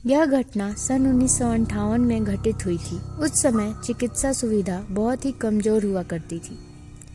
यह घटना सन 1958 में घटित हुई थी। उस समय चिकित्सा सुविधा बहुत ही कमजोर हुआ करती थी।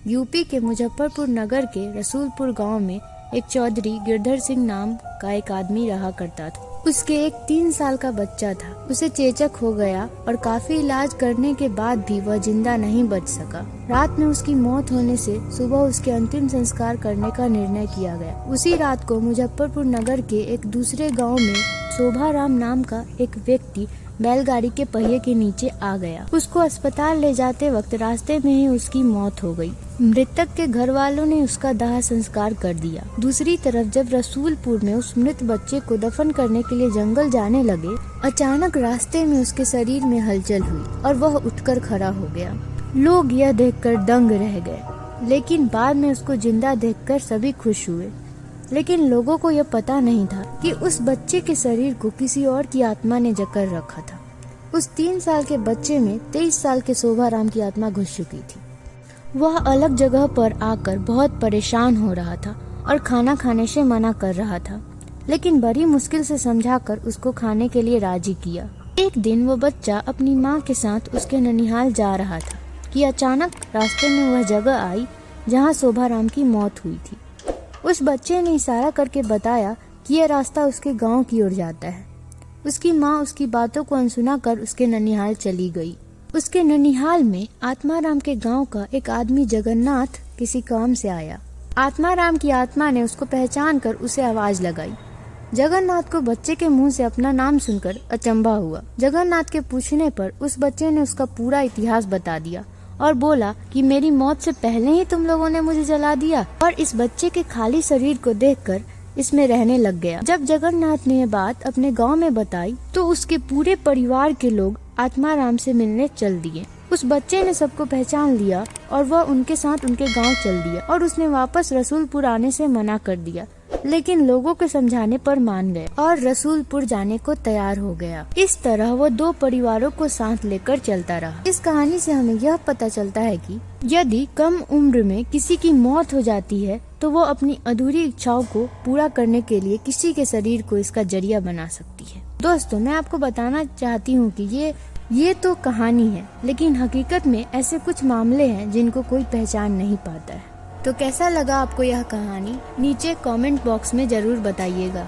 यूपी के मुजफ्फरपुर नगर के रसूलपुर गांव में एक चौधरी गिरधर सिंह नाम का एक आदमी रहा करता था। उसके एक 3 साल का बच्चा था। उसे चेचक हो गया और काफी इलाज करने के बाद भी वह जिंदा नहीं बच सका। रात में उसकी मौत होने से सुबह उसके अंतिम संस्कार करने का निर्णय किया गया। उसी रात को मुजफ्फरपुर नगर के एक दूसरे गांव में शोभाराम नाम का एक व्यक्ति बैलगाड़ी के पहिए के नीचे आ गया। उसको अस्पताल ले जाते वक्त रास्ते में ही उसकी मौत हो गई। मृतक के घर वालों ने उसका दाह संस्कार कर दिया। दूसरी तरफ जब रसूलपुर में उस मृत बच्चे को दफन करने के लिए जंगल जाने लगे, अचानक रास्ते में उसके शरीर में हलचल हुई और वह उठकर खड़ा हो गया। लोग यह देखकर दंग रह गए, लेकिन बाद में उसको जिंदा देखकर सभी खुश हुए। लेकिन लोगों को यह पता नहीं था कि उस बच्चे के शरीर को किसी और की आत्मा ने जकड़ रखा था। उस 3 साल के बच्चे में 23 साल के शोभाराम की आत्मा घुस चुकी थी। वह अलग जगह पर आकर बहुत परेशान हो रहा था और खाना खाने से मना कर रहा था, लेकिन बड़ी मुश्किल से समझाकर उसको खाने के लिए राजी किया। एक दिन वो बच्चा अपनी माँ के साथ उसके ननिहाल जा रहा था कि अचानक रास्ते में वह जगह आई जहाँ शोभाराम की मौत हुई थी। उस बच्चे ने इशारा करके बताया कि यह रास्ता उसके गांव की ओर जाता है। उसकी माँ उसकी बातों को अनसुना कर उसके ननिहाल चली गई। उसके ननिहाल में आत्माराम के गांव का एक आदमी जगन्नाथ किसी काम से आया। आत्माराम की आत्मा ने उसको पहचान कर उसे आवाज लगाई। जगन्नाथ को बच्चे के मुंह से अपना नाम सुनकर अचंभा हुआ। जगन्नाथ के पूछने पर उस बच्चे ने उसका पूरा इतिहास बता दिया और बोला कि मेरी मौत से पहले ही तुम लोगों ने मुझे जला दिया। और इस बच्चे के खाली शरीर को देखकर इसमें रहने लग गया। जब जगन्नाथ ने यह बात अपने गांव में बताई तो उसके पूरे परिवार के लोग आत्माराम से मिलने चल दिए। उस बच्चे ने सबको पहचान लिया और वह उनके साथ उनके गांव चल दिया और उसने वापस रसूलपुर आने से मना कर दिया, लेकिन लोगों के समझाने पर मान गए और रसूलपुर जाने को तैयार हो गया। इस तरह वो 2 परिवारों को साथ लेकर चलता रहा। इस कहानी से हमें यह पता चलता है कि यदि कम उम्र में किसी की मौत हो जाती है तो वो अपनी अधूरी इच्छाओं को पूरा करने के लिए किसी के शरीर को इसका जरिया बना सकती है। दोस्तों, मैं आपको बताना चाहती हूँ कि ये तो कहानी है, लेकिन हकीकत में ऐसे कुछ मामले हैं जिनको कोई पहचान नहीं पाता है। तो कैसा लगा आपको यह कहानी? नीचे कमेंट बॉक्स में जरूर बताइएगा।